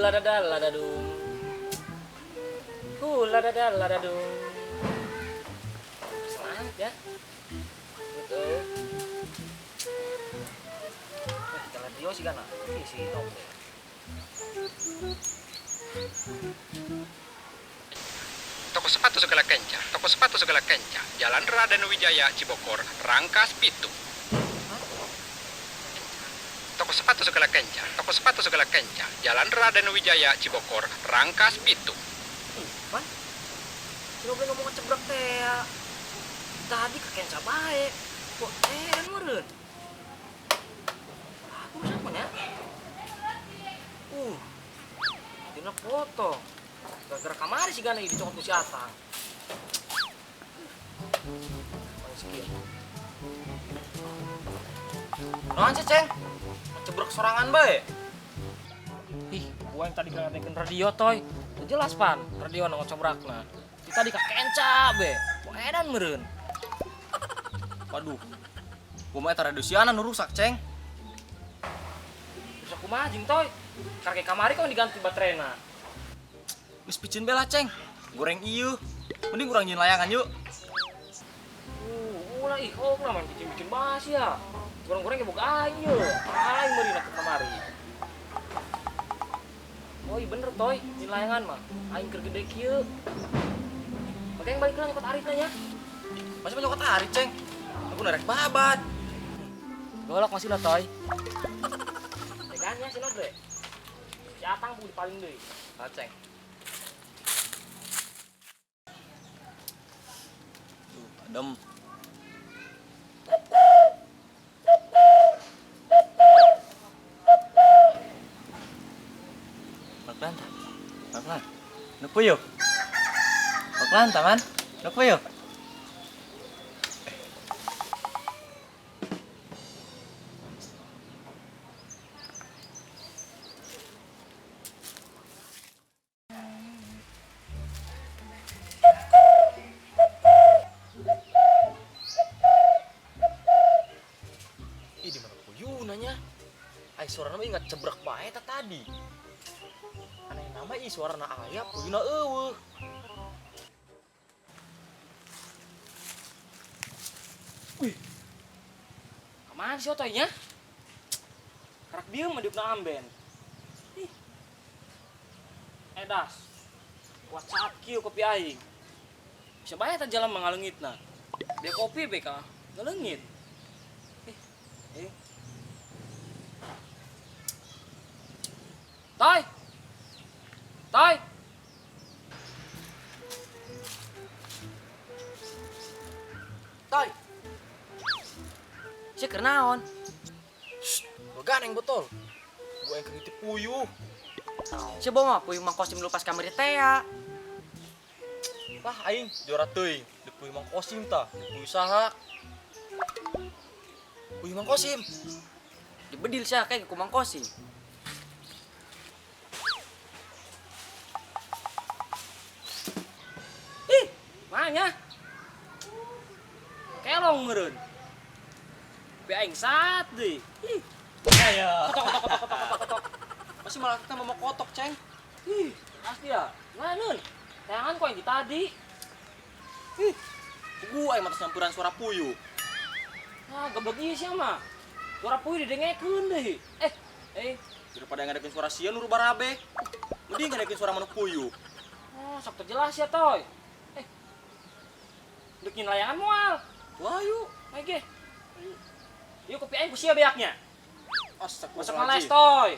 ladadadadadung. Ladadadadadung. Semangat ya. Gitu. Kita lihat dia sih kan. Ini sih Tom. Toko sepatu segala kenca, toko sepatu segala kenca, Jalan Raden Wijaya, Cibokor, Rangkas Pitu. Toko sepatu segala kenca, toko sepatu segala kenca, Jalan Raden Wijaya, Cibokor, Rangkas Pitu. Pan? Sino boleh ngomong cebrek teh ya? Tadi ke kenca baik. Kok meureun? Aku siapa ya? Dina foto. Gara-gara kamari sih gana dicokot ku si Atang. Paling sekian. Naon sih, Ceng? Cebrek sorangan bae. Ih, gua yang tadi ngatain radio toy. Udah jelas pan, radio nu ngocobrakna. Kita tadi ka kenca be. Kok edan meureun. Waduh. Gua mah eta radio siana nu rusak, Ceng. Rusak kumaha jeung toy? Karek kamari kok diganti baterena. Geus picin bela, Ceng. Goreng ieu. Mending kurang nyin layangan yuk. Ulah ih, main bikin-bikin basi ya. Goreng-goreng ge boga aing yeuh. Aing meurina ke kamari. Oh iya bener toy, nyin layangan mah. Aing keur gede kieu. Make yang balik nyokot arit nya. Masih nyokot arit, Ceng. Aku nerek babat. Golok masih lah toy. Teganya sih Dre. Si Atang bu paling deui. Ceng. Adem. Pelan-pelan. Nuk puyuh. Pelan tangan. Nuk puyuh. Ih, di mana puyuh nanya? Ai suarana mah ingat cebrek bae tadi. Aneh nama ih suarana aya puyuhna eueuh. Wih. Kemana sih otoynya? Karak diem medipna amben. Ih. Edas. WhatsApp kieu kopi aing. Bisa bae ta jalan mangaleungitna. Dia kopi be ka ngaleungit. Toy. Toy. Toy. Si keur naon? Ganeng botol. Gua yang kritik puyuh. Si bawa mah puyuh Mang Kosim lupas kamari teh ya. Wah aing juara teuing, deuk puyuh Mang Kosim tah, puyuh saha? Puyuh Mang Kosim. Dibedil sia kayak ku Mang Kosim. Ih, mana? Kelong meureun. Be aing sat deui. Ih. Aya. Kotok. Masih malah kita mau kotok, Ceng. Ih, asli ya. Nganeun. Tayangan kok yang di tadi. Ih. Gua yang matas nyampuran suara puyuh. Nah, goblok ieu sia mah. Suara puyuh didengekeun deui. Daripada ngadekeun suara sia nu barabe. Mending ngadekeun suara manuk puyuh. Oh, sok terjelas ya, Toy. Dek nyin layangan moal. Wah, yuk. Ayo ge. Yuk kopi aing ku sia beaknya. Masuk ngeles, Toy.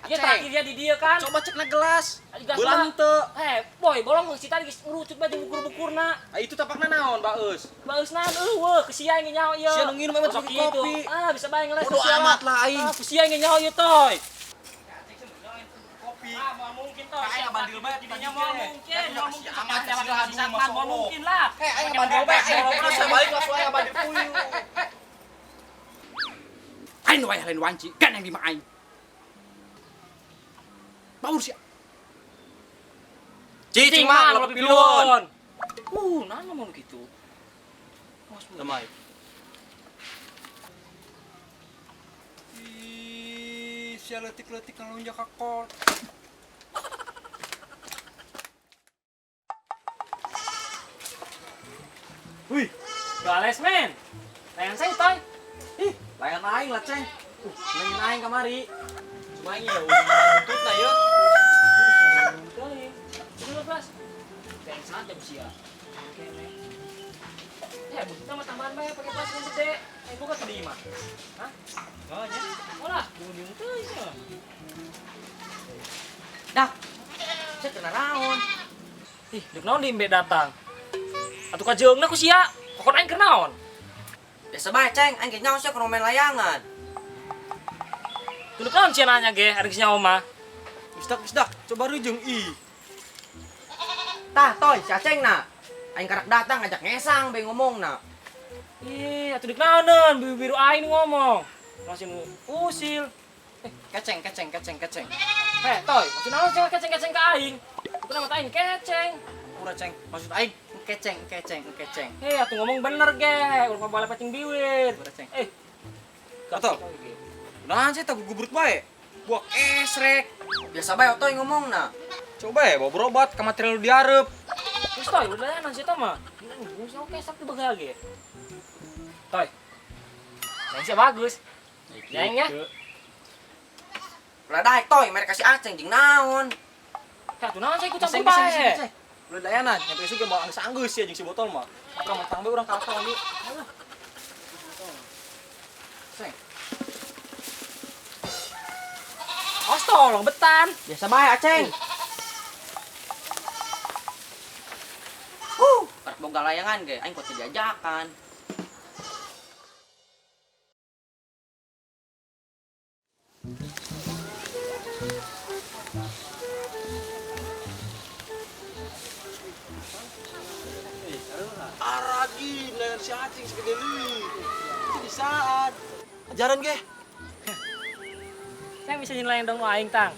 Dia terakhir dia di dia kan. Coba cek na gelas. Beulang teu. Boy, bolong geus cita geus ngurucut bae di bukur-bukurna. Itu tapakna naon, Baeus? Baeus naon eueuh, ke sia nge nyaho ieu. Sia nu nginum emang kopi. Bisa bae ngeles ku sia amat lah aing. Ku sia nge nyaho ieu, Toy. Kopi. Moal mungkin, Toy. Aing bandil bae tidinya moal mungkin. Moal mungkin lah. Aing bandil bae. Aing balik langsung aing bandil puyuh. Aing nu aya lain wanci, kan yang lima aing. Baur sia. Cicing mah lebih piluan. Nana mau gitu. Damai. Ih, sia leutik-leutik ngalunjak ka kol. Wih, gales men. Layan saya toy. Ih, layan aing lah, Ceng. Layan aing kamari. Cuma ini ya udah nuntut lah yuk. Kali. Ini Bas. Kayak sangat jam sia. Oke, men. Kita mah tambahan bae pakai plas yang gede. Bukan tadi mah. Hah? Oh nya. Olah, bunyi teh ya. Dah. Saya kena naon. Ih, dek naon di imbe datang. Atuh kajeungna ku sia. Pokon aing keur naon? Biasa bae, Ceng. Aing ge nyaho sia keur main layangan. Tuluy naon sia nanya ge, ari geus nyaho mah. Bisdak, coba rujung i. Tah, toy, si Aceng na. Aing karak datang ngajak ngesang be ngomong na. Ih, atuh dek naoneun biru-biru aing ngomong. Masih nu usil. Keceng. Heh, toy, maksud naon sia keceng-keceng ka aing? Itu nama aing keceng. Ura, Ceng. Maksud aing keceng. Heh, atuh ngomong bener ge, ulah bala pacing biwir. Ura, Ceng. Atau Nah, saya tak gugubrut bae. Buak esrek. Biasa bae otoy ngomong na. Coba ya bawa berobat ke material lu diarep. Terus toy, udah layanan sih mah. Ini oke sak di bagage. Toy. Yang sih bagus. Yang ya. Lah daek toy, mereka kasih Aceng jeung naon. Kak, tuh naon saya ikut campur Geseng. bae. Lu dayanan, nyampe isu ge mau anggus ya jeung si botol mah. Urang mentang bae urang kalah lagi. Ceng. Awas tolong betan. Biasa bae Aceng. Karek boga layangan ge, aing kuat diajakan. Aragi layan si Acing segede li. Di saat ajaran ge. Saya bisa nyelain dong aing tang.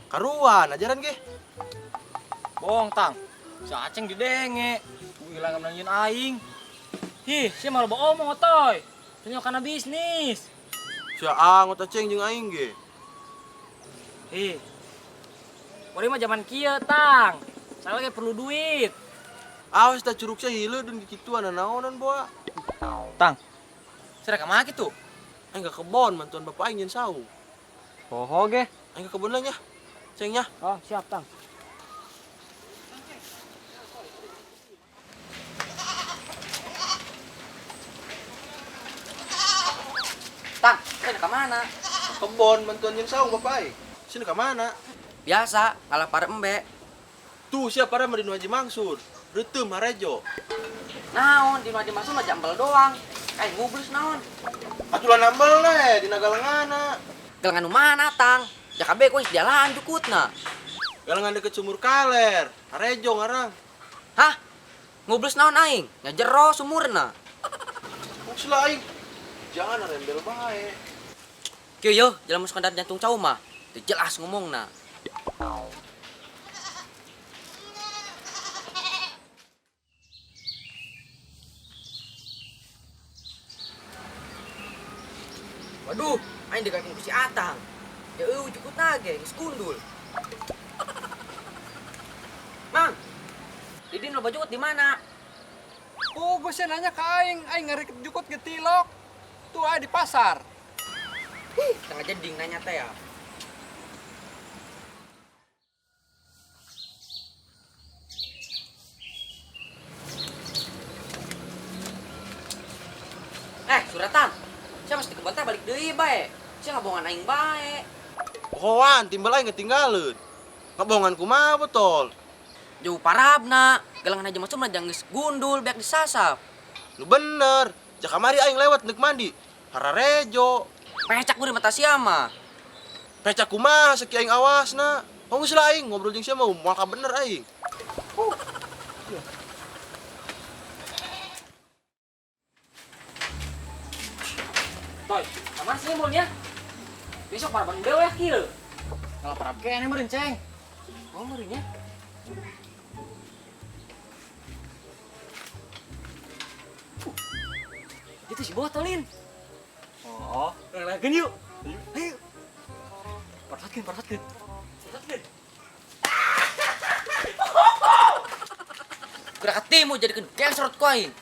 Karuan ajaran ge. Bohong tang. Si Acing didenge. Hilang nanyain aing. Hi, saya malah bohong otoy. Tanya karena bisnis. Si angot Acing jeung aing ge. Hi. Wari mah zaman kieu tang. Saya lagi perlu duit. Awas da curug saya hileud dan kikituan naonan boa. Tang. Saya ka maki tuh. Aing ke kebon mantuan bapak aing nyen sawu. Poho ge. Aing ke kebon lah nya. Ceng nya. Oh, siap tang. Tang, saya ke mana? Kebon mantuan nyen sawu bapak aing. Sini ka mana? Biasa, kalah para embe. Tuh siapa pada mendinu Haji Mangsur. Reuteum harejo. Naon, di Haji Mansur mah jambel doang. Aing ngublus naon. Atulah nambel le di Nagalengana. Gelengan nu mana, Tang? Jakabe ku dia lanjukutna. Galengan deket sumur kaler. Harejo ngarang. Hah? Ngublus naon aing? Ngajero sumurna. Maksudlah aing. Jangan rembel bae. Kieu yo, jalan masuk kandat jantung cau mah. Teu jelas ngomongna. Waduh, aing dikakin ku si Atang. Ya cukup nage, geus gundul. Mang. Didin lo bajukut di mana? Oh, gue sih nanya ke aing ngeri jukut getilok. Tuh di pasar. Tengah jeding nanya teh ya. Suratan. Saya mesti kebon teh balik deui bae. Saya ngabongan aing bae. Pohoan timbal aing ketinggalan. Ngabongan kumaha botol. Jauh parabna, galangan aja masuk mah geus gundul beak disasap. Lu bener. Jak kamari aing lewat neuk mandi. Hararejo. Pecak gua di mata siapa? Pecak kumaha seki aing awasna. Oh geus lah aing ngobrol jeung sia mah moal ka bener aing. Toy, aman sih mulnya. Besok para bang dewe kieu. Kalau parab kene meureun ceng. Oh, meureunnya. Itu si botolin. Oh, Lagi yuk. Ayo. Parfatkeun. Gerak timu jadi keserot ku aing.